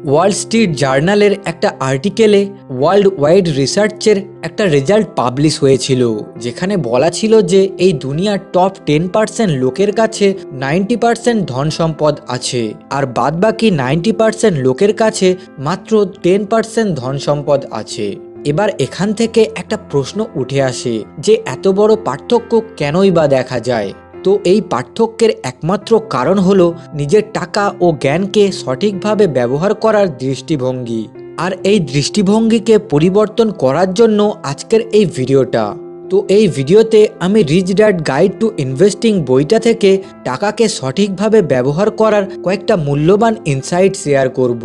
Wall Street জার্নালের একটা আর্টিকেলে world wide রিসার্চের একটা রেজাল্ট পাবলিশ হয়েছিল, যেখানে বলা ছিল যে এই দুনিয়ার টপ 10% লোকের কাছে 90% ধন সম্পদ আছে, আর বাদবাকি 90% লোকের কাছে মাত্র 10% ধন সম্পদ আছে। এবার এখান থেকে একটা প্রশ্ন উঠে আসে যে এত বড় পার্থক্য কেনই বা দেখা যায়। তো এই পার্থক্যের একমাত্র কারণ হলো নিজের টাকা ও জ্ঞানকে সঠিকভাবে ব্যবহার করার দৃষ্টিভঙ্গি। আর এই দৃষ্টিভঙ্গিকে পরিবর্তন করার জন্য আজকের এই ভিডিওটা। তো এই ভিডিওতে আমি rich dad guide to investing বইটা থেকে টাকাকে সঠিকভাবে ব্যবহার করার কয়েকটা মূল্যবান ইনসাইট শেয়ার করব,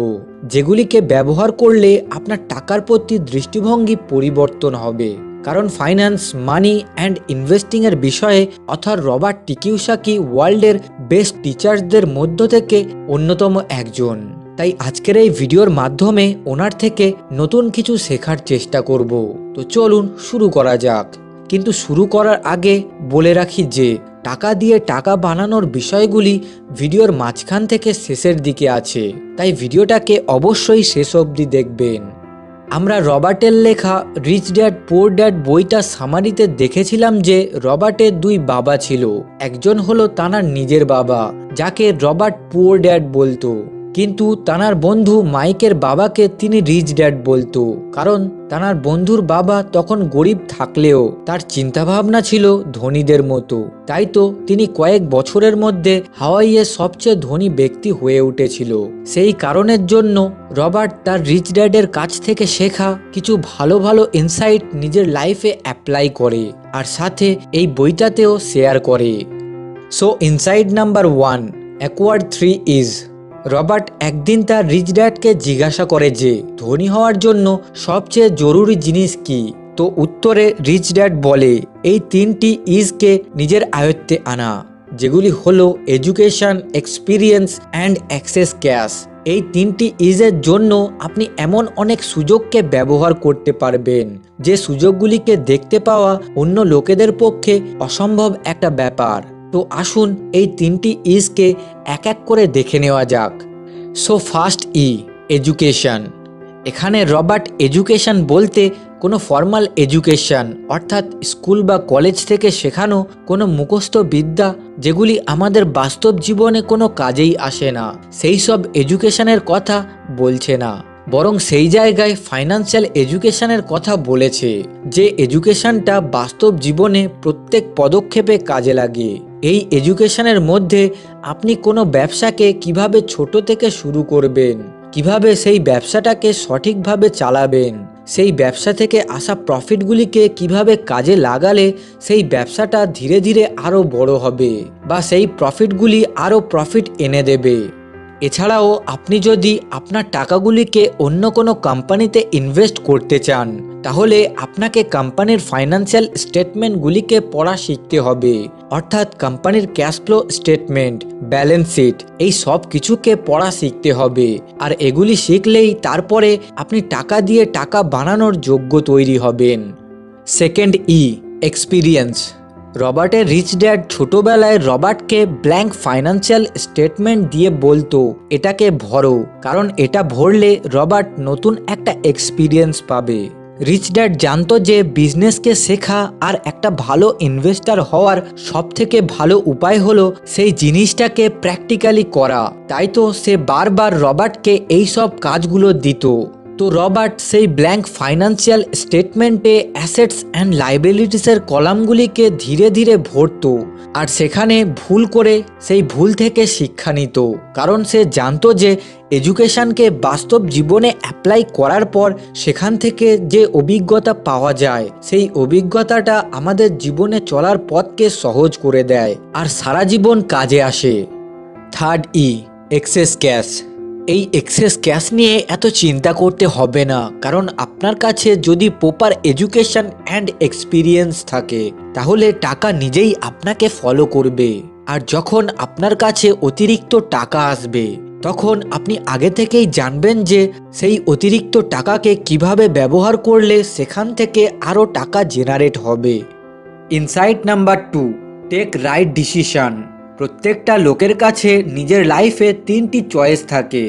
যেগুলিকে ব্যবহার করলে আপনার টাকার প্রতি দৃষ্টিভঙ্গি পরিবর্তন হবে। কারণ ফাইন্যান্স, মানি অ্যান্ড ইনভেস্টিংয়ের বিষয়ে অথর রবার্ট কিওসাকি ওয়ার্ল্ডের বেস্ট টিচার্সদের মধ্য থেকে অন্যতম একজন। তাই আজকের এই ভিডিওর মাধ্যমে ওনার থেকে নতুন কিছু শেখার চেষ্টা করব। তো চলুন শুরু করা যাক। কিন্তু শুরু করার আগে বলে রাখি যে টাকা দিয়ে টাকা বানানোর বিষয়গুলি ভিডিওর মাঝখান থেকে শেষের দিকে আছে, তাই ভিডিওটাকে অবশ্যই শেষ অবধি দেখবেন। আমরা রবার্টের লেখা রিচ ড্যাড পুয়ার ড্যাড বইটা সামারিতে দেখেছিলাম যে রবার্টের দুই বাবা ছিল। একজন হলো তানার নিজের বাবা, যাকে রবার্ট পুয়ার ড্যাড বলতো, কিন্তু তানার বন্ধু মাইকের বাবাকে তিনি রিচ ড্যাড বলতো, কারণ তানার বন্ধুর বাবা তখন গরিব থাকলেও তার চিন্তাভাবনা ছিল ধনীদের মতো। তাই তো তিনি কয়েক বছরের মধ্যে হাওয়াইয়ের সবচেয়ে ধনী ব্যক্তি হয়ে উঠেছিল। সেই কারণের জন্য রবার্ট তার রিচ ড্যাডের কাছ থেকে শেখা কিছু ভালো ভালো ইনসাইট নিজের লাইফে অ্যাপ্লাই করে, আর সাথে এই বইটাতেও শেয়ার করে। So insight number 1, acquired 3 is. Robert একদিন তার রিচ ড্যাডকে জিজ্ঞাসা করে যে ধনী হওয়ার জন্য সবচেয়ে জরুরি জিনিস কি। তো উত্তরে রিচ ড্যাড বলে এই 3টি ইজকে নিজের আয়ত্তে আনা, যেগুলি হলো education, experience and access cash. এই 3টি ইজের জন্য আপনি এমন অনেক সুযোগকে ব্যবহার করতে পারবেন, যে সুযোগগুলিকে দেখতে পাওয়া অন্য লোকেদের পক্ষে অসম্ভব একটা ব্যাপার। তো আসুন এই 3টি ইজকে এক এক করে দেখে নেওয়া যাক। সো ফার্স্ট ই, এডুকেশন। এখানে রবার্ট এডুকেশন বলতে কোনো ফর্মাল এডুকেশন, অর্থাৎ স্কুল বা কলেজ থেকে শেখানো কোনো মুখস্থ বিদ্যা যেগুলি আমাদের বাস্তব জীবনে কোনো কাজেই আসে না, সেই সব এডুকেশনের কথা বলছে না। বরং সেই জায়গায় ফাইন্যান্সিয়াল এডুকেশনের কথা বলেছে, যে এডুকেশনটা বাস্তব জীবনে প্রত্যেক পদক্ষেপে কাজে লাগে। এই এডুকেশনের মধ্যে আপনি কোনো ব্যবসাকে কিভাবে ছোট থেকে শুরু করবেন, কিভাবে সেই ব্যবসাটাকে সঠিকভাবে চালাবেন, সেই ব্যবসা থেকে আসা প্রফিটগুলিকে কিভাবে কাজে লাগালে সেই ব্যবসাটা ধীরে ধীরে আরও বড় হবে, বা সেই প্রফিটগুলি আরও প্রফিট এনে দেবে। এছাড়াও আপনি যদি আপনার টাকাগুলিকে অন্য কোনো কোম্পানিতে ইনভেস্ট করতে চান, তাহলে আপনাকে কোম্পানির ফাইন্যান্সিয়াল স্টেটমেন্টগুলিকে পড়া শিখতে হবে, অর্থাৎ কোম্পানির cash flow statement, balance sheet, এই সব কিছুকে পড়া শিখতে হবে। আর এগুলি শিখলেই তারপরে আপনি টাকা দিয়ে টাকা বানানোর যোগ্য তৈরি হবেন। সেকেন্ড ই, এক্সপিরিয়েন্স। রবার্টের রিচ ড্যাড ছোটবেলায় রবার্টকে ব্ল্যাঙ্ক ফাইন্যান্সিয়াল স্টেটমেন্ট দিয়ে বলতো এটাকে ভরো, কারণ এটা ভরলে রবার্ট নতুন একটা এক্সপিরিয়েন্স পাবে। রিচ ড্যাড জানতো যে বিজনেসকে শেখা আর একটা ভালো ইনভেস্টার হওয়ার সবথেকে ভালো উপায় হলো সেই জিনিসটাকে প্র্যাকটিক্যালি করা। তাই তো সে বারবার রবার্টকে এই সব কাজগুলো দিত। তো রবার্ট সেই ব্ল্যাঙ্ক ফাইন্যান্সিয়াল স্টেটমেন্টে অ্যাসেটস অ্যান্ড লাইবিলিটিসের কলামগুলিকে ধীরে ধীরে ভরতো, আর সেখানে ভুল করে সেই ভুল থেকে শিক্ষা নিত। কারণ সে জানতো যে এডুকেশনকে বাস্তব জীবনে অ্যাপ্লাই করার পর সেখান থেকে যে অভিজ্ঞতা পাওয়া যায়, সেই অভিজ্ঞতাটা আমাদের জীবনে চলার পথকে সহজ করে দেয় আর সারা জীবন কাজে আসে। থার্ড ই, এক্সেস ক্যাশ। এই এক্সেস ক্যাশ নিয়ে এত চিন্তা করতে হবে না, কারণ আপনার কাছে যদি প্রপার এডুকেশন অ্যান্ড এক্সপিরিয়েন্স থাকে, তাহলে টাকা নিজেই আপনাকে ফলো করবে। আর যখন আপনার কাছে অতিরিক্ত টাকা আসবে, তখন আপনি আগে থেকেই জানবেন যে সেই অতিরিক্ত টাকাকে কিভাবে ব্যবহার করলে সেখান থেকে আরও টাকা জেনারেট হবে। Insight number 2, take right decision. প্রত্যেকটা লোকের কাছে নিজের লাইফে 3টি চয়েস থাকে,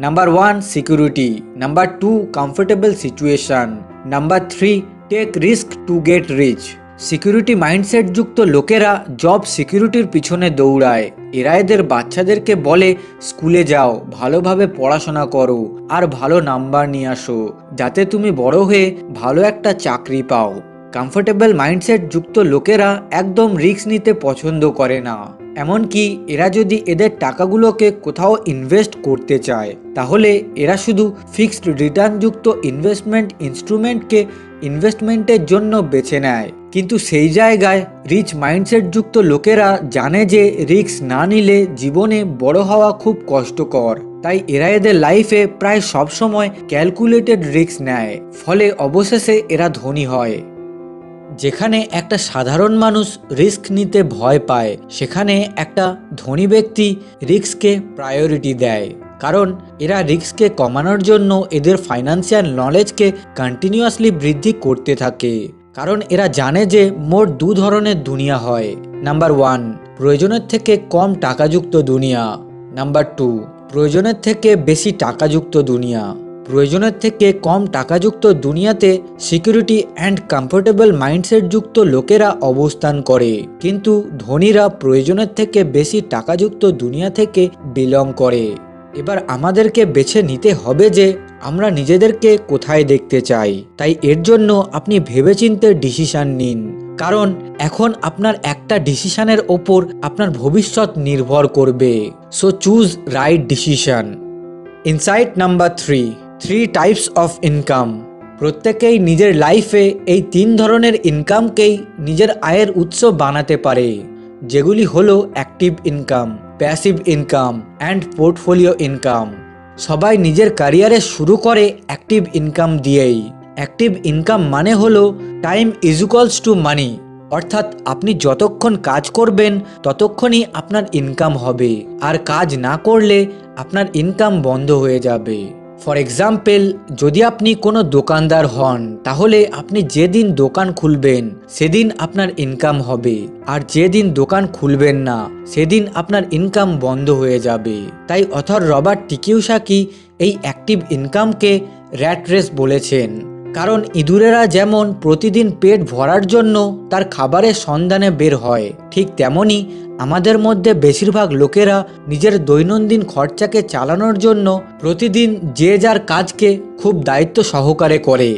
number 1 security, number 2 comfortable situation, number 3 take risk to get rich. Security mindset যুক্ত লোকেরা জব সিকিউরিটির পিছনে দৌড়ায়। এরা এদের বাচ্চাদেরকে বলে স্কুলে যাও, ভালোভাবে পড়াশোনা করো আর ভালো নাম্বার নিয়ে আসো, যাতে তুমি বড় হয়ে ভালো একটা চাকরি পাও। কমফোর্টেবল মাইন্ডসেট যুক্ত লোকেরা একদম রিস্ক নিতে পছন্দ করে না। এমনকি এরা যদি এদের টাকাগুলোকে কোথাও ইনভেস্ট করতে চায়, তাহলে এরা শুধু ফিক্সড রিটার্ন যুক্ত ইনভেস্টমেন্ট ইনস্ট্রুমেন্টকে ইনভেস্টমেন্টের জন্য বেছে নেয়। কিন্তু সেই জায়গায় রিচ মাইন্ডসেট যুক্ত লোকেরা জানে যে রিস্ক না নিলে জীবনে বড় হওয়া খুব কষ্টকর। তাই এরা এদের লাইফে প্রায় সবসময় ক্যালকুলেটেড রিস্ক নেয়, ফলে অবশেষে এরা ধনী হয়। যেখানে একটা সাধারণ মানুষ রিস্ক নিতে ভয় পায়, সেখানে একটা ধনী ব্যক্তি রিস্ককে প্রায়োরিটি দেয়। কারণ এরা রিস্ককে কমানোর জন্য এদের ফাইন্যান্সিয়াল নলেজকে কন্টিনিউয়াসলি বৃদ্ধি করতে থাকে। কারণ এরা জানে যে মোট দু ধরনের দুনিয়া হয়। নাম্বার 1 প্রয়োজনের থেকে কম টাকাযুক্ত দুনিয়া, নাম্বার 2 প্রয়োজনের থেকে বেশি টাকাযুক্ত দুনিয়া। প্রয়োজনের থেকে কম টাকাযুক্ত দুনিয়াতে সিকিউরিটি অ্যান্ড কমফোর্টেবল মাইন্ডসেট যুক্ত লোকেরা অবস্থান করে, কিন্তু ধনীরা প্রয়োজনের থেকে বেশি টাকাযুক্ত দুনিয়া থেকে বিলং করে। এবার আমাদেরকে বেছে নিতে হবে যে আমরা নিজেদেরকে কোথায় দেখতে চাই। তাই এর জন্য আপনি ভেবেচিন্তে ডিসিশন নিন, কারণ এখন আপনার একটা ডিসিশনের ওপর আপনার ভবিষ্যৎ নির্ভর করবে। So choose right decision. Insight number 3 types of income. প্রত্যেকেই নিজের লাইফে এই 3 ধরনের ইনকামকেই নিজের আয়ের উৎস বানাতে পারে, যেগুলি হলো active income, passive income and portfolio income. সবাই নিজের ক্যারিয়ারে শুরু করে অ্যাক্টিভ ইনকাম দিয়েই। অ্যাক্টিভ ইনকাম মানে হলো time is equals to money, অর্থাৎ আপনি যতক্ষণ কাজ করবেন ততক্ষণই আপনার ইনকাম হবে, আর কাজ না করলে আপনার ইনকাম বন্ধ হয়ে যাবে। ফর এক্সাম্পল, যদি আপনি কোনো দোকানদার হন, তাহলে আপনি যেদিন দোকান খুলবেন সেদিন আপনার ইনকাম হবে, আর যেদিন দোকান খুলবেন না সেদিন আপনার ইনকাম বন্ধ হয়ে যাবে। তাই অথর রবার্ট কিওসাকি এই অ্যাক্টিভ ইনকামকে র্যাট রেস বলেছেন। কারণ ইঁদুরেরা যেমন প্রতিদিন পেট ভরার জন্য তার খাবারের সন্ধানে বের হয়, ঠিক তেমনি আমাদের মধ্যে বেশিরভাগ লোকেরা নিজের দৈনন্দিন খরচাকে চালানোর জন্য প্রতিদিন যে যার কাজকে খুব দায়িত্ব সহকারে করে।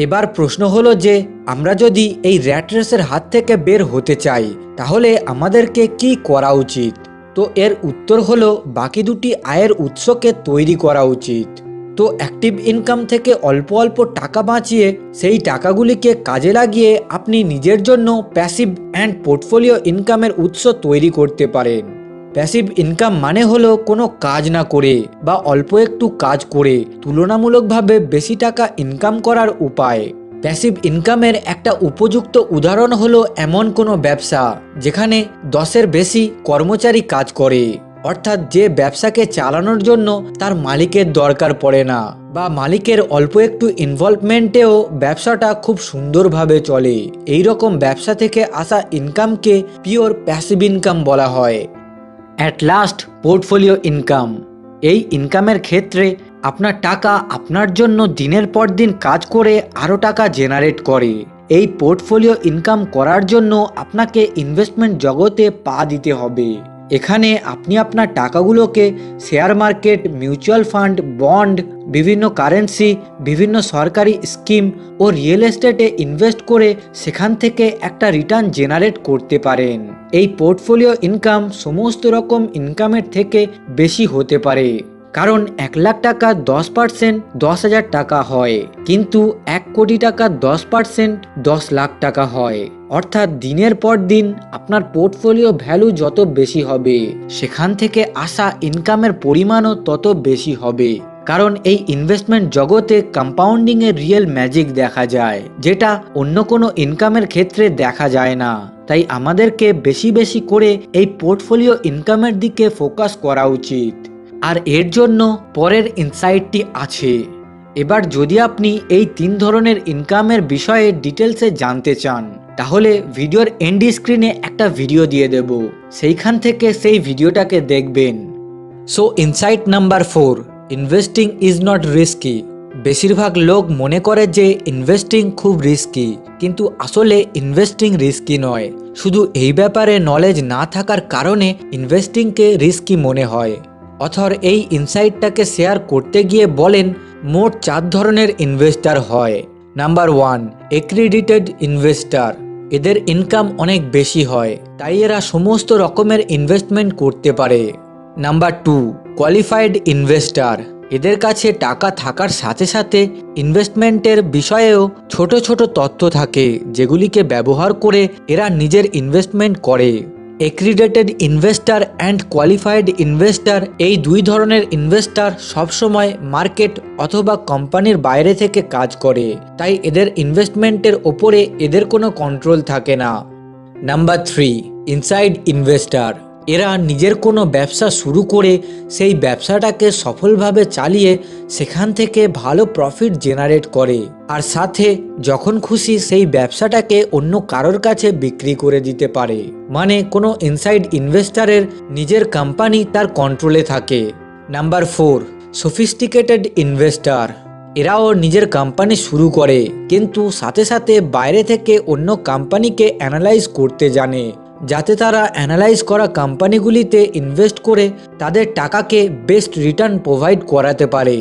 এবার প্রশ্ন হলো যে আমরা যদি এই র্যাট রেসের হাত থেকে বের হতে চাই, তাহলে আমাদেরকে কি করা উচিত? তো এর উত্তর হলো বাকি দুটি আয়ের উৎসকে তৈরি করা উচিত। তো অ্যাক্টিভ ইনকাম থেকে অল্প অল্প টাকা বাঁচিয়ে সেই টাকাগুলিকে কাজে লাগিয়ে আপনি নিজের জন্য প্যাসিভ অ্যান্ড পোর্টফোলিও ইনকামের উৎস তৈরি করতে পারেন। প্যাসিভ ইনকাম মানে হলো কোনো কাজ না করে বা অল্প একটু কাজ করে তুলনামূলকভাবে বেশি টাকা ইনকাম করার উপায়। প্যাসিভ ইনকামের একটা উপযুক্ত উদাহরণ হলো এমন কোনো ব্যবসা যেখানে 10-এর বেশি কর্মচারী কাজ করে, অর্থাৎ যে ব্যবসাকে চালানোর জন্য তার মালিকের দরকার পড়ে না, বা মালিকের অল্প একটু ইনভলভমেন্টেও ব্যবসাটা খুব সুন্দরভাবে চলে। এই রকম ব্যবসা থেকে আসা ইনকামকে পিওর প্যাসিভ ইনকাম বলা হয়। At last, portfolio income. এই ইনকামের ক্ষেত্রে আপনার টাকা আপনার জন্য দিনের পর দিন কাজ করে আরও টাকা জেনারেট করে। এই পোর্টফোলিও ইনকাম করার জন্য আপনাকে ইনভেস্টমেন্ট জগতে পা দিতে হবে। এখানে আপনি আপনার টাকাগুলোকে share market, mutual fund, bond, বিভিন্ন কারেন্সি, বিভিন্ন সরকারি স্কিম ও রিয়েল এস্টেটে ইনভেস্ট করে সেখান থেকে একটা রিটার্ন জেনারেট করতে পারেন। এই পোর্টফোলিও ইনকাম সমস্ত রকম ইনকামের থেকে বেশি হতে পারে, কারণ 1 লাখ টাকার 10% 10,000 টাকা হয়, কিন্তু 1 কোটি টাকার 10% 10 লাখ টাকা হয়। অর্থাৎ দিনের পর দিন আপনার পোর্টফোলিও ভ্যালু যত বেশি হবে, সেখান থেকে আসা ইনকামের পরিমাণও তত বেশি হবে। কারণ এই ইনভেস্টমেন্ট জগতে কম্পাউন্ডিং এর রিয়েল ম্যাজিক দেখা যায়, যেটা অন্য কোনো ইনকামের ক্ষেত্রে দেখা যায় না। তাই আমাদেরকে বেশি বেশি করে এই পোর্টফোলিও ইনকামের দিকে ফোকাস করা উচিত। আর এর জন্য পরের ইনসাইটটি আছে। এবার যদি আপনি এই 3 ধরনের ইনকামের বিষয়ে ডিটেলসে জানতে চান, তাহলে ভিডিওর এন্ড স্ক্রিনে একটা ভিডিও দিয়ে দেব, সেইখান থেকে সেই ভিডিওটাকে দেখবেন। So insight number 4, investing is not risky. বেশিরভাগ লোক মনে করে যে ইনভেস্টিং খুব রিস্কি, কিন্তু আসলে ইনভেস্টিং রিস্কি নয়। শুধু এই ব্যাপারে নলেজ না থাকার কারণে ইনভেস্টিংকে রিস্কি মনে হয়। অথর এই ইনসাইটটাকে শেয়ার করতে গিয়ে বলেন মোট 4 ধরনের ইনভেস্টার হয়। Number 1, accredited investor. এদের ইনকাম অনেক বেশি হয়, তাই এরা সমস্ত রকমের ইনভেস্টমেন্ট করতে পারে। Number 2, qualified investor. এদের কাছে টাকা থাকার সাথে সাথে ইনভেস্টমেন্টের বিষয়েও ছোট ছোট তথ্য থাকে, যেগুলিকে ব্যবহার করে এরা নিজের ইনভেস্টমেন্ট করে। Accredited investor and qualified investor, এই 2 ধরনের ইনভেস্টার সবসময় মার্কেট অথবা কোম্পানির বাইরে থেকে কাজ করে, তাই এদের ইনভেস্টমেন্টের ওপরে এদের কোনো কন্ট্রোল থাকে না। Number 3, inside investor. এরা নিজের কোনো ব্যবসা শুরু করে সেই ব্যবসাটাকে সফলভাবে চালিয়ে সেখান থেকে ভালো প্রফিট জেনারেট করে, আর সাথে যখন খুশি সেই ব্যবসাটাকে অন্য কারোর কাছে বিক্রি করে দিতে পারে। মানে কোনো ইনসাইড ইনভেস্টারের নিজের কোম্পানি তার কন্ট্রোলে থাকে। Number 4, sophisticated investor. এরাও নিজের কোম্পানি শুরু করে, কিন্তু সাথে সাথে বাইরে থেকে অন্য কোম্পানিকে অ্যানালাইজ করতে জানে, যাতে তারা অ্যানালাইজ করা কোম্পানিগুলিতে ইনভেস্ট করে তাদের টাকাকে বেস্ট রিটার্ন প্রোভাইড করাতে পারে।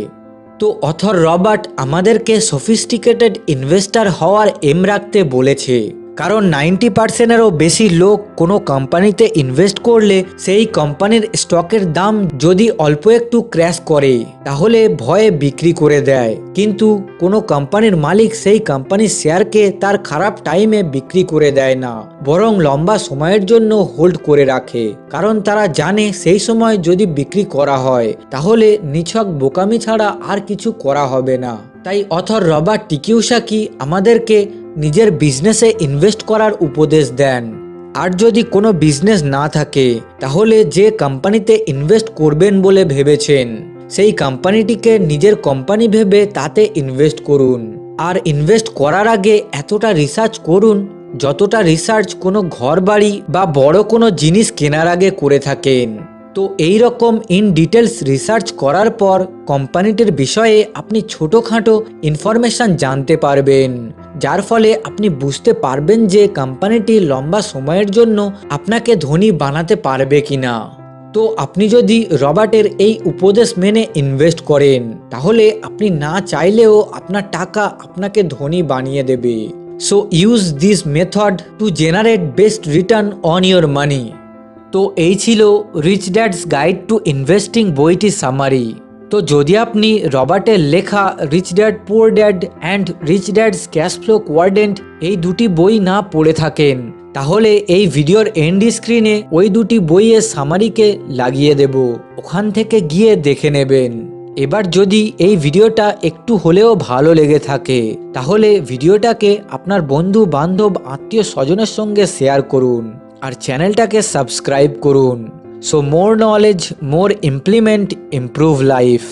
তো অথর রবার্ট আমাদেরকে সফিস্টিকেটেড ইনভেস্টার হওয়ার এম রাখতে বলেছে, কারণ 90%-এরও বেশি লোক কোনো কোম্পানিতে ইনভেস্ট করলে সেই কোম্পানির স্টকের দাম যদি অল্প একটু ক্র্যাশ করে তাহলে ভয়ে বিক্রি করে দেয়, কিন্তু কোনো কোম্পানির মালিক সেই কোম্পানির শেয়ারকে তার খারাপ টাইমে বিক্রি করে দেয় না, বরং লম্বা সময়ের জন্য হোল্ড করে রাখে, কারণ তারা জানে সেই সময় যদি বিক্রি করা হয় তাহলে নিছক বোকামি ছাড়া আর কিছু করা হবে না। তাই অথর রবার্ট কিওসাকি আমাদেরকে নিজের বিজনেসে ইনভেস্ট করার উপদেশ দেন। আর যদি কোনো বিজনেস না থাকে তাহলে যে কোম্পানিতে ইনভেস্ট করবেন বলে ভেবেছেন সেই কোম্পানিটিকে নিজের কোম্পানি ভেবে তাতে ইনভেস্ট করুন। আর ইনভেস্ট করার আগে এতটা রিসার্চ করুন যতটা রিসার্চ কোনো ঘর বাড়ি বা বড় কোনো জিনিস কেনার আগে করে থাকেন। তো এই রকম ইন ডিটেলস রিসার্চ করার পর কোম্পানিটির বিষয়ে আপনি ছোটোখাটো ইনফরমেশন জানতে পারবেন, যার ফলে আপনি বুঝতে পারবেন যে কোম্পানিটি লম্বা সময়ের জন্য আপনাকে ধনী বানাতে পারবে কিনা। তো আপনি যদি রবার্টের এই উপদেশ মেনে ইনভেস্ট করেন তাহলে আপনি না চাইলেও আপনার টাকা আপনাকে ধনী বানিয়ে দেবে। So use this method to generate best return on your money. তো এই ছিল rich dad's guide to investing বইটির সামারি। তো যদি আপনি রবার্টের লেখা rich dad poor dad and rich dad's cash flow quadrant এই 2টি বই না পড়ে থাকেন তাহলে এই ভিডিওর এন্ড স্ক্রিনে ওই 2টি বইয়ের সামারিকে লাগিয়ে দেব, ওখান থেকে গিয়ে দেখে নেবেন। এবার যদি এই ভিডিওটা একটু হলেও ভালো লেগে থাকে তাহলে ভিডিওটাকে আপনার বন্ধু বান্ধব আত্মীয় স্বজনের সঙ্গে শেয়ার করুন আর চ্যানেলটাকে সাবস্ক্রাইব করুন। সো মোর নলেজ, মোর ইমপ্লিমেন্ট, ইমপ্রুভ লাইফ।